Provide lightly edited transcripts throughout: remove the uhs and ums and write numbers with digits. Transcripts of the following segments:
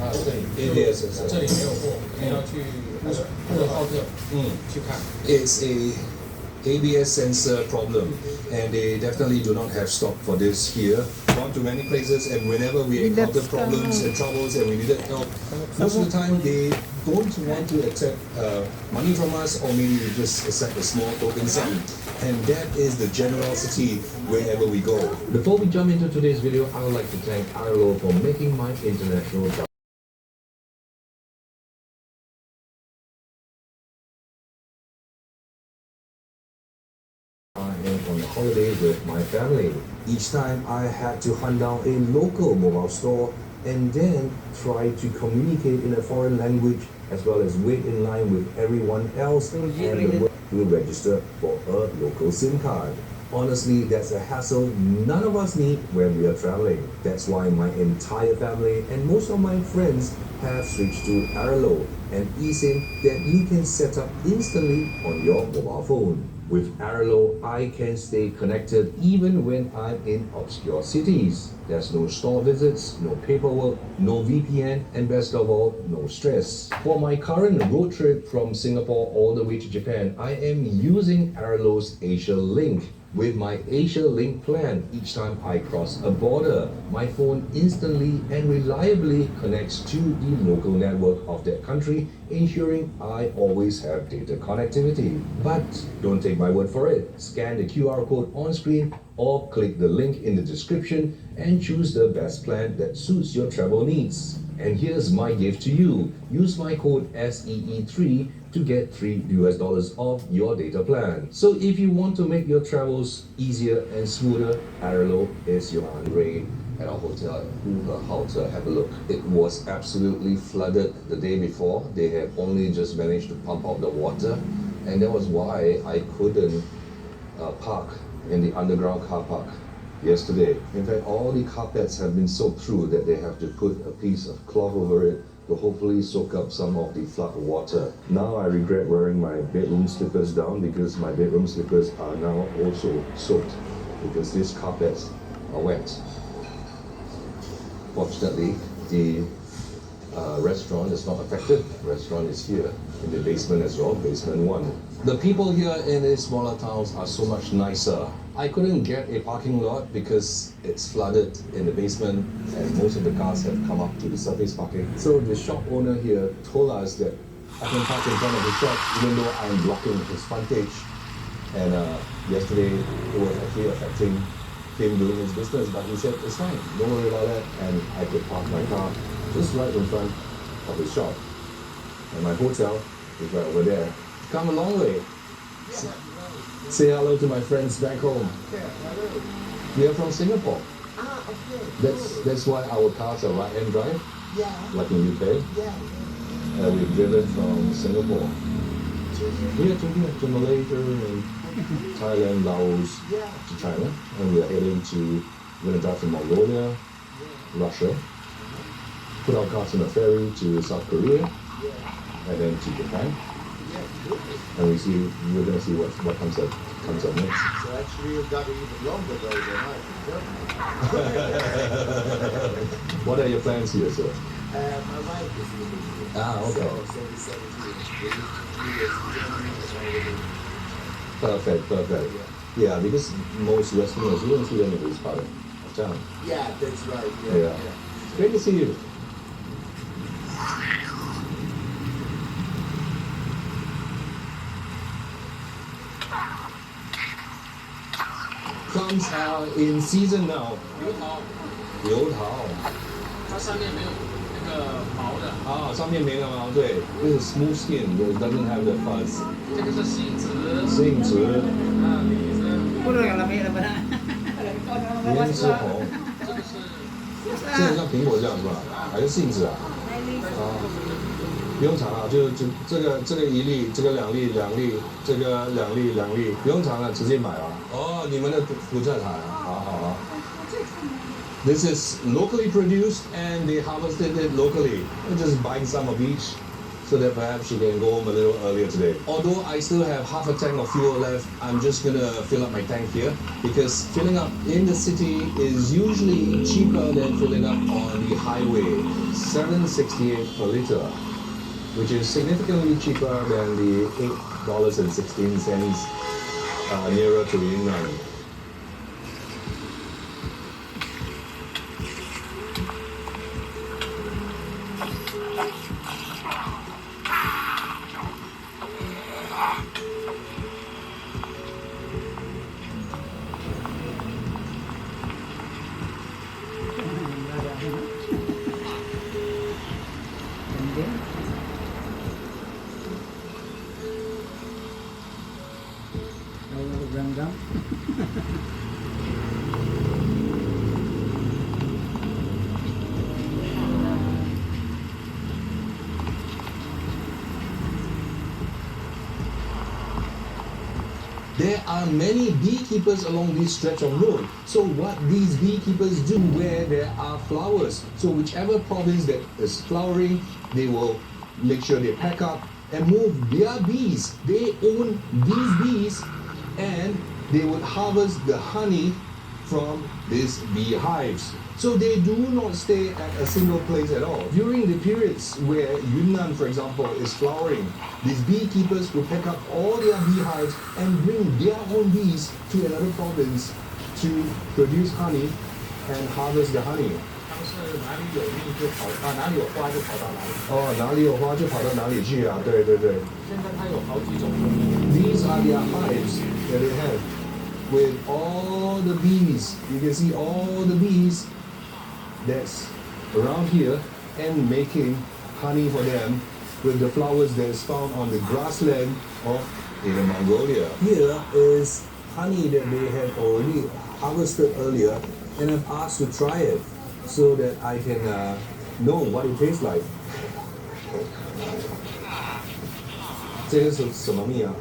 啊，对 ABS sensor. 这里没有货，你要去呼和浩特去看。It's a ABS sensor problem, and they definitely do not have stock for this here. Gone to many places, and whenever we encounter problems and troubles and we needed help, most of the time they don't want to accept money from us, or maybe we just accept a small token sum. And that is the generosity wherever we go. Before we jump into today's video, I would like to thank iQOO for making my international travel on holiday with my family. Each time I had to hunt down a local mobile store and then try to communicate in a foreign language, as well as wait in line with everyone else and to register for a local SIM card. Honestly, that's a hassle none of us need when we are traveling. That's why my entire family and most of my friends have switched to iQOO, an eSIM that you can set up instantly on your mobile phone. With iQOO, I can stay connected even when I'm in obscure cities. There's no store visits, no paperwork, no VPN, and best of all, no stress. For my current road trip from Singapore all the way to Japan, I am using iQOO's Asia Link. With my Asia Link plan, each time I cross a border, my phone instantly and reliably connects to the local network of that country, ensuring I always have data connectivity. But don't take my word for it. Scan the QR code on screen or click the link in the description and choose the best plan that suits your travel needs. And here's my gift to you. Use my code SEE3 to get $3 off your data plan. So if you want to make your travels easier and smoother, iQOO is your Andre. At our hotel at呼和浩特, have a look. It was absolutely flooded the day before. They have only just managed to pump out the water, and that was why I couldn't park in the underground car park yesterday. In fact, all the carpets have been soaked through that they have to put a piece of cloth over it to hopefully soak up some of the flood water. Now I regret wearing my bedroom slippers down because my bedroom slippers are now also soaked because these carpets are wet. Fortunately, the restaurant is not affected. The restaurant is here in the basement as well, basement 1. The people here in these smaller towns are so much nicer. I couldn't get a parking lot because it's flooded in the basement and most of the cars have come up to the surface parking. So the shop owner here told us that I can park in front of the shop even though I'm blocking his frontage. And yesterday it was actually affecting him doing his business, but he said it's fine, don't worry about that, and I could park my car just right in front of the shop. And my hotel is right over there. Come a long way. Say hello to my friends back home. We are from Singapore. That's why our cars are right-hand drive, like in UK. We've driven from Singapore. To Malaysia and Thailand, Laos, to China, and we are heading to, we're going to drive to Mongolia, Russia, put our cars on a ferry to South Korea, and then to Japan. And we're going to see what comes up next. So actually you've got an even longer road than I can. What are your plans here, sir? My wife is living here. Okay. So we said Perfect. Yeah, because most Westerners, you don't see them in this part of town. Yeah, that's right. Yeah. Great to see you. Plums are in season now. 油桃，它上面没有那个毛的。啊，上面没有毛，对，这是 smooth skin, it doesn't have the fuzz. 这个是杏子。杏子，李子。胭脂红，这个是。这个像苹果这样是吧？还是杏子啊？不用尝啊，就这个一粒，这个两粒，这个两粒，不用尝了，直接买啊。哦，你们的土特产，好。This is locally produced and they harvested it locally. We're just buying some of each. so that perhaps she can go home a little earlier today. Although I still have half a tank of fuel left, I'm just gonna fill up my tank here because filling up in the city is usually cheaper than filling up on the highway. $7.68 per liter, which is significantly cheaper than the $8.16 nearer to Yunnan. There are many beekeepers along this stretch of road. So what these beekeepers do where there are flowers, so whichever province that is flowering, they will make sure they pack up and move their bees. They own these bees and they would harvest the honey from these beehives. So they do not stay at a single place at all. During the periods where Yunnan, for example, is flowering, these beekeepers will pack up all their beehives and bring their own bees to another province to produce honey and harvest the honey. 哪里有蜜就跑到哪里，有花就跑到哪里。哦，哪里有花就跑到哪里去啊？对对对。现在它有好几种。These are their hives that they have with all the bees. You can see all the bees that's around here and making honey for them with the flowers that's found on the grassland of Inner Mongolia. Here is honey that they have already harvested earlier, and I've asked to try it so that I can know what it tastes like. 这个是什么蜜啊？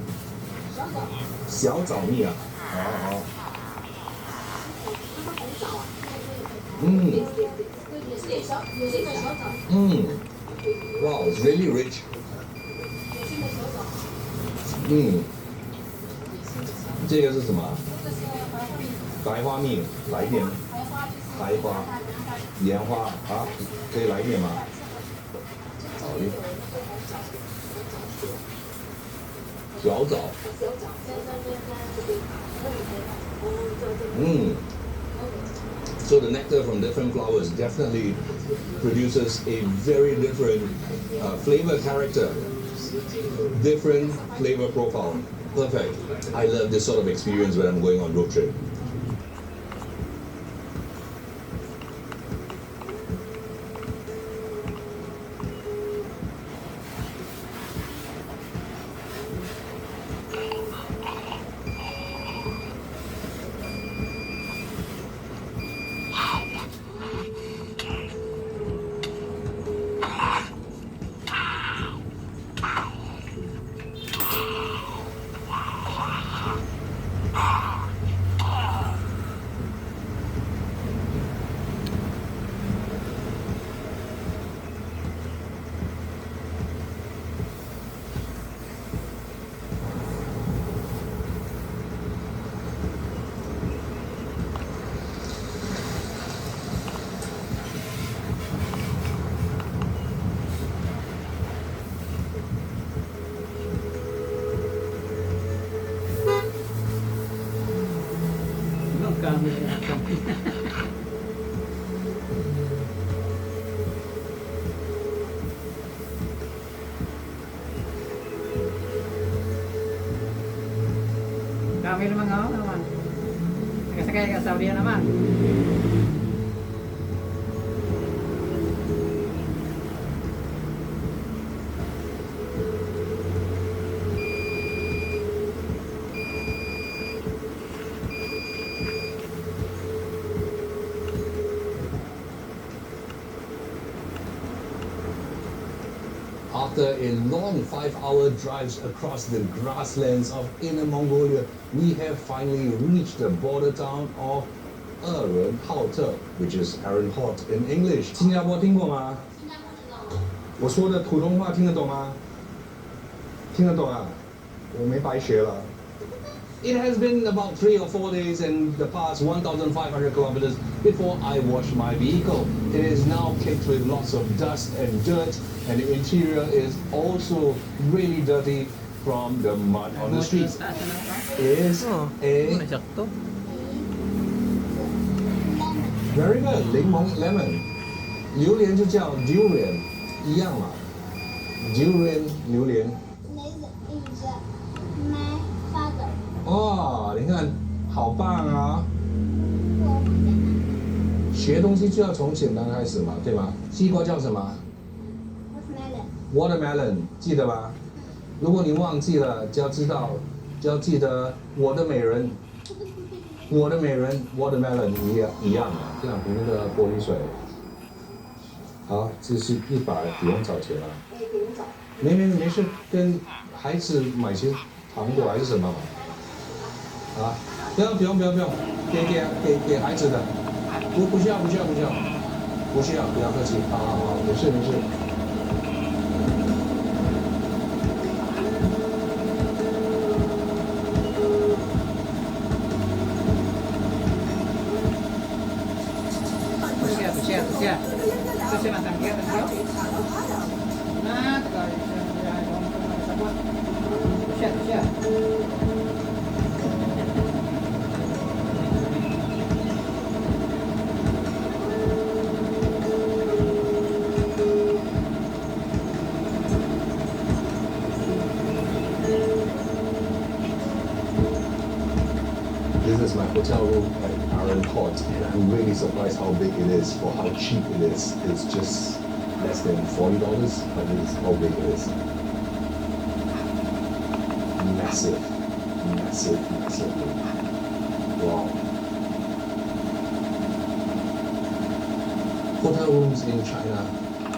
小枣蜜啊。哦。Wow, it's really rich. 这个是什么？白花蜜，来一点。白花，莲花啊，可以来一点吗？好嘞。小枣。So the nectar from different flowers definitely produces a very different flavor character, different flavor profile. Perfect. I love this sort of experience when I'm going on road trip. Kami naman ako naman. Nakasakay ka sa Saudi naman. After a long 5-hour drives across the grasslands of Inner Mongolia, we have finally reached the border town of Erenhaute, which is Erenhaute in English. 新加坡听过吗？我说的普通话听得懂吗？听得懂啊？我没白学了。It has been about 3 or 4 days and the past 1,500 kilometers before I washed my vehicle. It is now caked with lots of dust and dirt, and the interior is also really dirty from the mud on the streets. Is a very good 柠檬 lemon， 榴莲就叫 durian， 一样嘛 ，durian 榴莲。哦，你看，好棒啊！学东西就要从简单开始嘛，对吗？西瓜叫什么 ？Watermelon， 记得吧？如果你忘记了，就要记得我的美人 ，Watermelon 一样嘛，这样瓶的玻璃水。好，这是100，不用找钱了。没事，跟孩子买些糖果还是什么嘛？啊，不用，给孩子的，不需要，不要客气，好，没事。Terus silakan dia terus. Nah, sekali ya. This is my hotel room at Aaron Court, and I'm really surprised how big it is for how cheap it is. It's just less than $40, but this is how big it is. Massive. Wow. Hotel rooms in China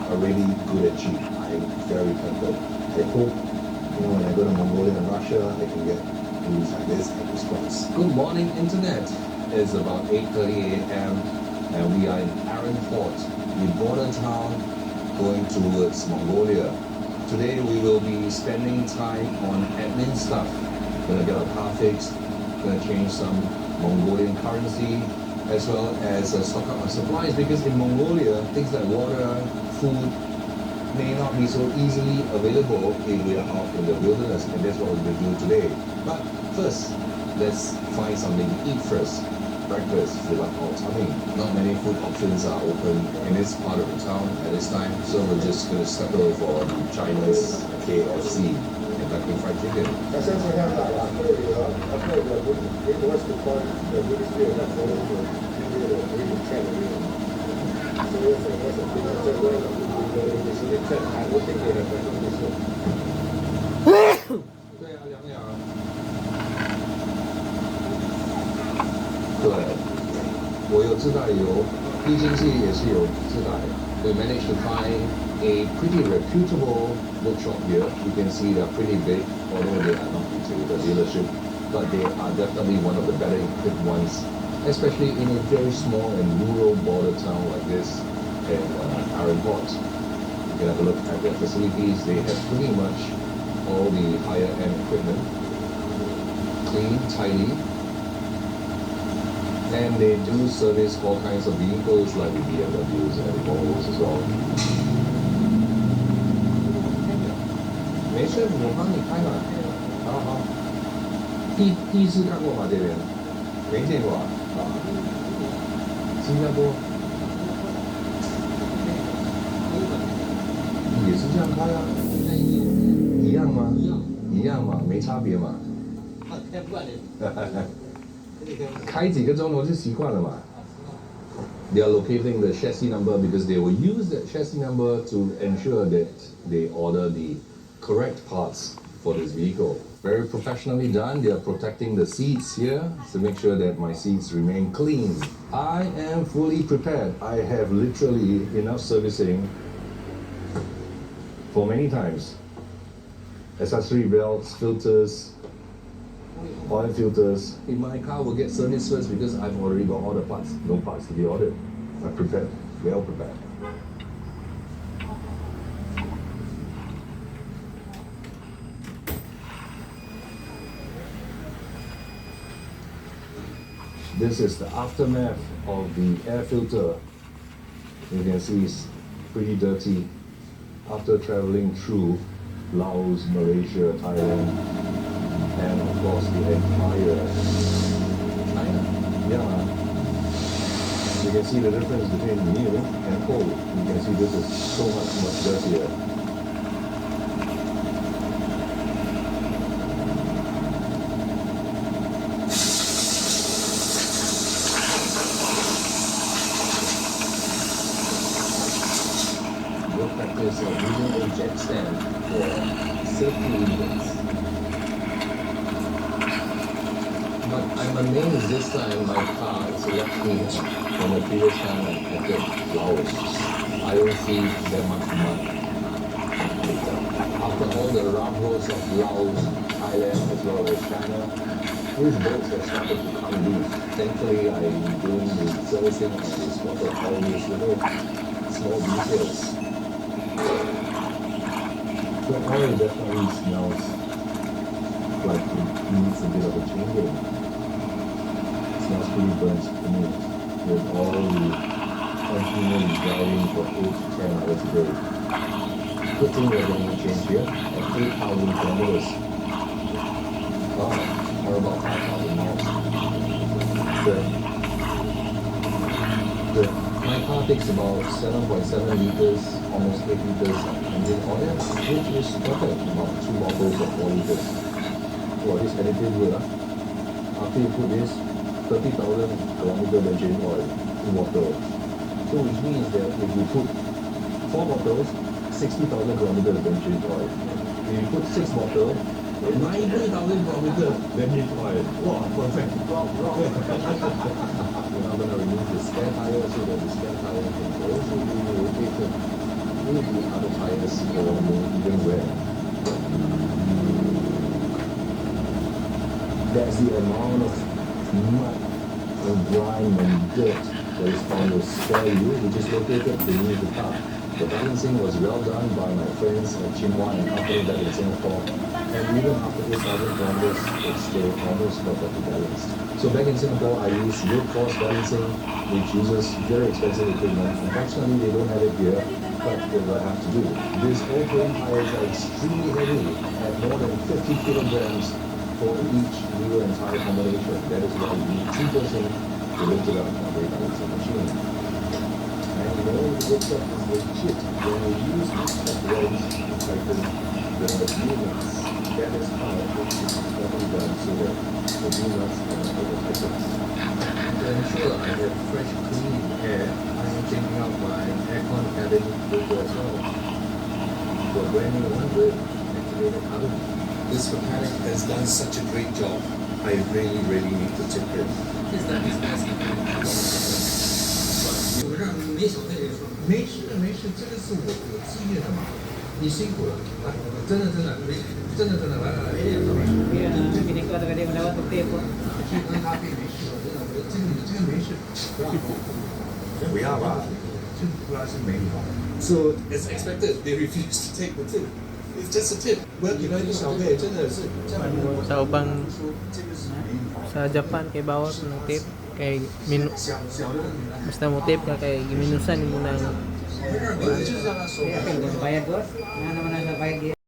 are really good and cheap. I'm very tempted. I hope when I go to Mongolia and Russia, I can get rooms like this at this price. Good morning, Internet. It's about 8:30 a.m. and we are in Aaron Port, the border town going towards Mongolia. Today we will be spending time on admin stuff. Gonna get our car fixed, gonna change some Mongolian currency, as well as stock up on supplies, because in Mongolia, things like water, food may not be so easily available if we are out in the wilderness, and that's what we're going to do today. But first, let's find something to eat first. Breakfast, fill up our tummy. Not many food options are open in this part of the town at this time, so we're just going to settle for China's KFC, Kentucky Fried Chicken. We managed to find a pretty reputable workshop here. You can see they're pretty big, although they are not a dealership, but they are definitely one of the better equipped ones, especially in a very small and rural border town like this in Aaron Port. You can have a look at their facilities. They have pretty much all the higher end equipment, clean, tidy, and they do service all kinds of vehicles like the BMWs and the Volvos as well. 没事，我帮你开嘛。好。第一次看过吗？这边没见过啊。新加坡也是这样开啊？一样吗？一样嘛，没差别嘛。开几个钟头就习惯了嘛。They are locating the chassis number because they will use that chassis number to ensure that they order the correct parts for this vehicle. Very professionally done. They are protecting the seats here to make sure that my seats remain clean. I am fully prepared. I have literally enough servicing for many times. Accessory belts, filters, oil filters. In my car will get serviced first because I've already got all the parts. No parts to be ordered. I'm prepared, well prepared. This is the aftermath of the air filter. You can see it's pretty dirty after traveling through Laos, Malaysia, Thailand, and of course the entire China. Yeah. You can see the difference between new and old. You can see this is so much dirtier. We'll practice using a jet stand for safety reasons. But I'm amazed this time my car is left clean. From the previous time I entered Laos, I don't see that much mud. After all the rough roads of Laos, Thailand as well as China, these boats have started to come loose. Thankfully, I'm doing the servicing and the spotted all these little small details. The oil definitely smells like it needs a bit of a changing. It smells pretty burnt to me, with all the continually driving for 8 to 10 hours a day. Good thing we're getting a change here at 8,000 kilometers. Wow, or about 5,000 miles. My car takes about 7.7 liters, almost 8 liters of engine oil, which is perfect, about 2 bottles of 4 liters. Wow, this additive good, huh? After you put this, 30,000 kilometers engine oil in water. So which means that if you put 4 bottles, 60,000 kilometers engine oil. If you put 6 bottles, 90,000 kilometers engine oil. Wow, perfect. We're now going to remove the spare tire so that the spare tire can also be rotated with the other tires for no even wear. That's the amount of mud and grime and dirt that is on the spare wheel, which is located beneath the car. The balancing was well done by my friends at Chimwa and company back in Singapore, and even after 8,000 kilometers, it's still almost perfectly balanced. So back in Singapore, I use road force balancing, which uses very expensive equipment. Unfortunately, they don't have it here, but they will have to do. These all-terrain tires are extremely heavy, at more than 50 kilograms for each wheel and tire combination. That is why you need 2 persons to lift it up on a balancing machine. And you know, the good stuff is legit. When you use these roads to tighten the wheel nuts, that is how it is properly done so that the wheel nuts can over-tighten. To ensure I have fresh, clean air, I am changing out my aircon cabin filter as well. For a brand new 100 activated oven. This mechanic has done such a great job. I really need to tip him. He's done his best. 有让没小费的说，没事，这个是我自愿的嘛，你辛苦了，来，真的，来，Iya, gini ko agad yung lawat ng tape. 去喝咖啡没事，这个没事，不要吧，这不然是没礼貌。So as expected, they refused to take the tip. It's just a tip. 不要给他一个小费，真的是这样。 Sa ubang sa Japan kay bawal ko ng tip kay basta mo tip ka kay giminusan mo ng Kaya, bayad ko. Nga naman ang bayad.